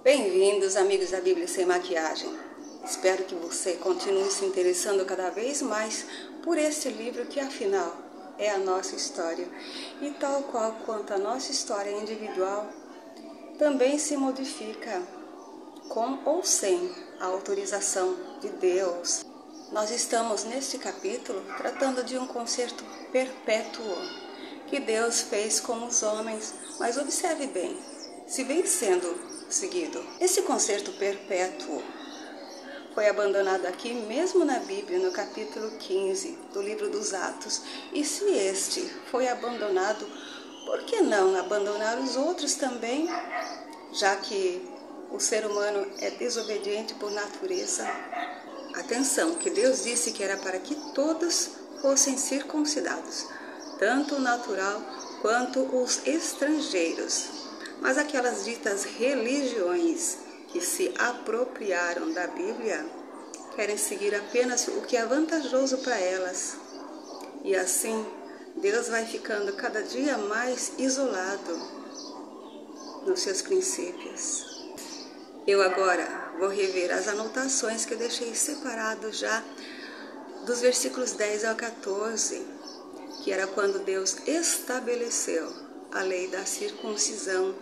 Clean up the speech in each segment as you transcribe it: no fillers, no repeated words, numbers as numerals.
Bem-vindos, amigos da Bíblia Sem Maquiagem. Espero que você continue se interessando cada vez mais por este livro que, afinal, é a nossa história. E tal qual quanto a nossa história individual, também se modifica com ou sem a autorização de Deus. Nós estamos neste capítulo tratando de um concerto perpétuo que Deus fez com os homens, mas observe bem, se vem sendo seguido. Esse concerto perpétuo foi abandonado aqui mesmo na Bíblia, no capítulo 15 do livro dos Atos. E se este foi abandonado, por que não abandonar os outros também, já que o ser humano é desobediente por natureza? Atenção, que Deus disse que era para que todos fossem circuncidados, tanto o natural quanto os estrangeiros. Mas aquelas ditas religiões que se apropriaram da Bíblia querem seguir apenas o que é vantajoso para elas. E assim, Deus vai ficando cada dia mais isolado nos seus princípios. Eu agora vou rever as anotações que eu deixei separado já dos versículos 10 ao 14, que era quando Deus estabeleceu a lei da circuncisão,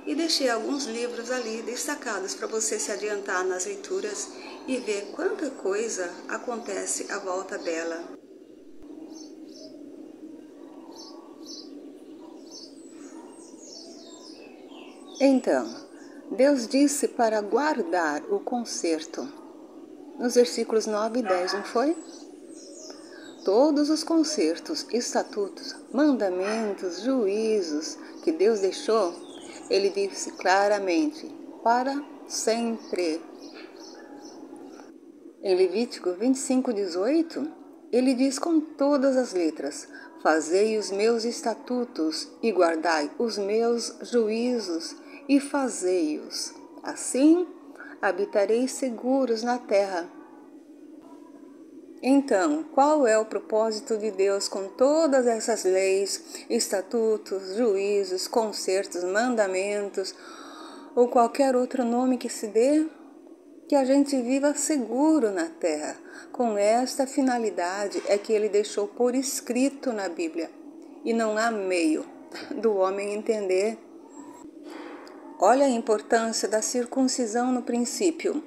e deixei alguns livros ali destacados para você se adiantar nas leituras e ver quanta coisa acontece à volta dela. Então, Deus disse para guardar o concerto, nos versículos 9 e 10, não foi? Todos os concertos, estatutos, mandamentos, juízos que Deus deixou, Ele disse claramente, para sempre. Em Levítico 25:18, Ele diz com todas as letras, fazei os meus estatutos e guardai os meus juízos e fazei-os. Assim, habitareis seguros na terra. Então, qual é o propósito de Deus com todas essas leis, estatutos, juízos, concertos, mandamentos ou qualquer outro nome que se dê? Que a gente viva seguro na terra. Com esta finalidade é que Ele deixou por escrito na Bíblia. E não há meio do homem entender. Olha a importância da circuncisão no princípio.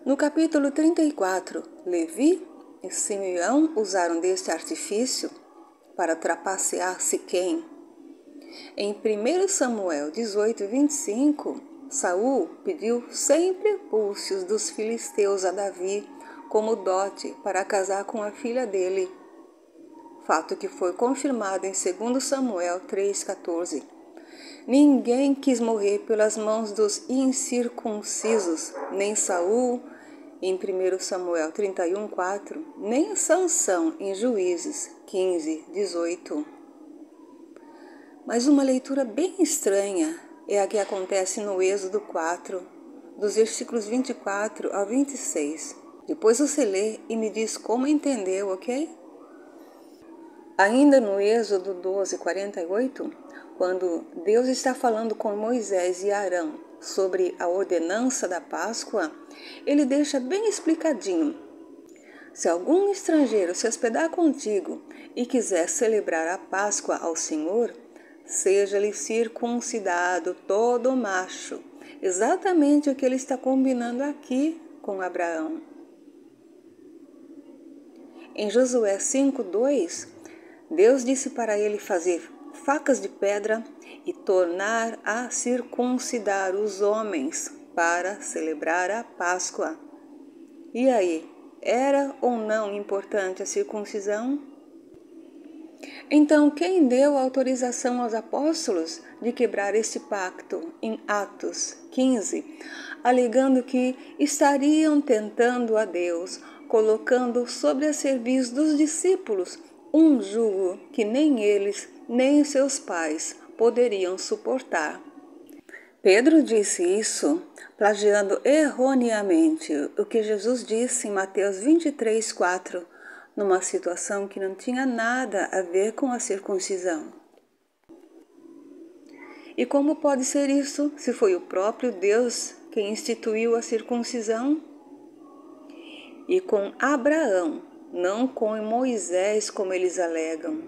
No capítulo 34, Levi e Simeão usaram deste artifício para trapacear Siquém. Em 1 Samuel 18:25, Saul pediu 100 prepúcios dos filisteus a Davi como dote para casar com a filha dele. Fato que foi confirmado em 2 Samuel 3:14. Ninguém quis morrer pelas mãos dos incircuncisos, nem Saul, em 1 Samuel 31:4, nem Sansão, em Juízes 15:18. Mas uma leitura bem estranha é a que acontece no Êxodo 4, dos versículos 24 ao 26. Depois você lê e me diz como entendeu, ok? Ainda no Êxodo 12:48, quando Deus está falando com Moisés e Arão sobre a ordenança da Páscoa, Ele deixa bem explicadinho. Se algum estrangeiro se hospedar contigo e quiser celebrar a Páscoa ao Senhor, seja-lhe circuncidado todo macho. Exatamente o que ele está combinando aqui com Abraão. Em Josué 5:2, Deus disse para ele fazer facas de pedra e tornar a circuncidar os homens para celebrar a Páscoa. E aí, era ou não importante a circuncisão? Então, quem deu autorização aos apóstolos de quebrar este pacto em Atos 15, alegando que estariam tentando a Deus, colocando sobre a serviço dos discípulos um jugo que nem eles, nem seus pais poderiam suportar? Pedro disse isso plagiando erroneamente o que Jesus disse em Mateus 23:4, numa situação que não tinha nada a ver com a circuncisão. E como pode ser isso se foi o próprio Deus quem instituiu a circuncisão, e com Abraão, não com Moisés, como eles alegam.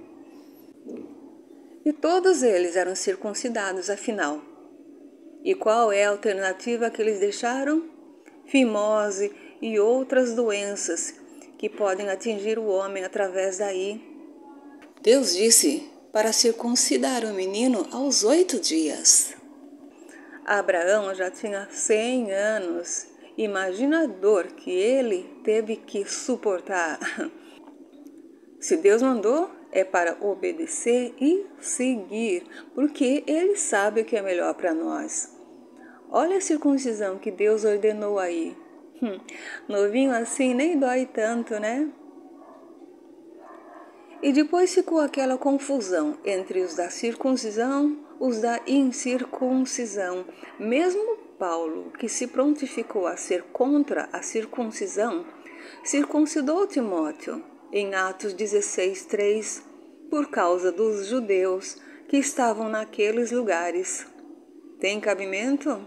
E todos eles eram circuncidados, afinal. E qual é a alternativa que eles deixaram? Fimose e outras doenças que podem atingir o homem através daí. Deus disse para circuncidar o menino aos 8 dias. Abraão já tinha 100 anos. Imagina a dor que ele teve que suportar. Se Deus mandou, é para obedecer e seguir, porque Ele sabe o que é melhor para nós. Olha a circuncisão que Deus ordenou aí. Novinho assim nem dói tanto, né? E depois ficou aquela confusão entre os da circuncisão, os da incircuncisão. Mesmo Paulo, que se prontificou a ser contra a circuncisão, circuncidou Timóteo em Atos 16:3, por causa dos judeus que estavam naqueles lugares. Tem cabimento?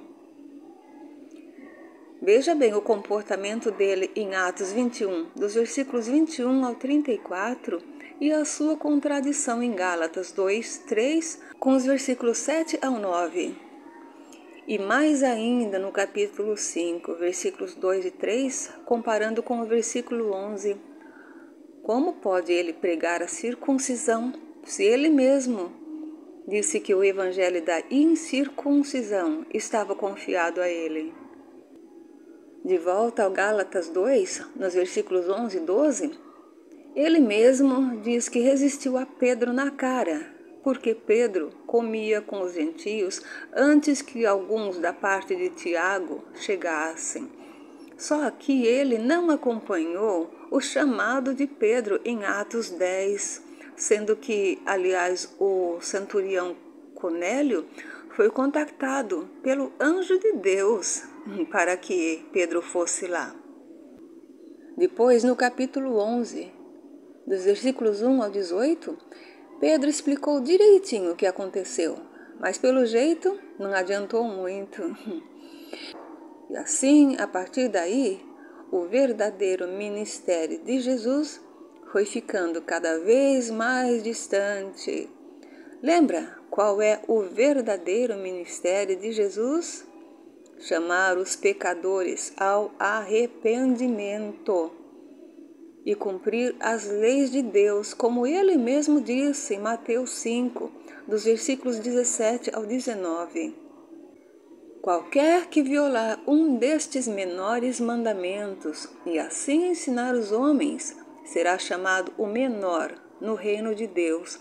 Veja bem o comportamento dele em Atos 21, dos versículos 21 ao 34, e a sua contradição em Gálatas 2:3, com os versículos 7 ao 9. E mais ainda no capítulo 5, versículos 2 e 3, comparando com o versículo 11. Como pode ele pregar a circuncisão se ele mesmo disse que o evangelho da incircuncisão estava confiado a ele? De volta ao Gálatas 2, nos versículos 11 e 12, ele mesmo diz que resistiu a Pedro na cara, porque Pedro comia com os gentios antes que alguns da parte de Tiago chegassem. Só que ele não acompanhou o chamado de Pedro em Atos 10, sendo que, aliás, o centurião Cornélio foi contactado pelo anjo de Deus para que Pedro fosse lá. Depois, no capítulo 11, dos versículos 1 ao 18, Pedro explicou direitinho o que aconteceu, mas pelo jeito não adiantou muito. E assim, a partir daí, o verdadeiro ministério de Jesus foi ficando cada vez mais distante. Lembra qual é o verdadeiro ministério de Jesus? Chamar os pecadores ao arrependimento e cumprir as leis de Deus, como ele mesmo disse em Mateus 5, dos versículos 17 ao 19. Qualquer que violar um destes menores mandamentos e assim ensinar os homens, será chamado o menor no reino de Deus.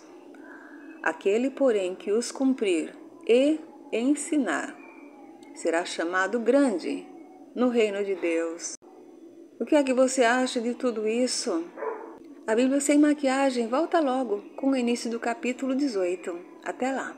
Aquele, porém, que os cumprir e ensinar, será chamado grande no reino de Deus. O que é que você acha de tudo isso? A Bíblia Sem Maquiagem volta logo com o início do capítulo 18. Até lá!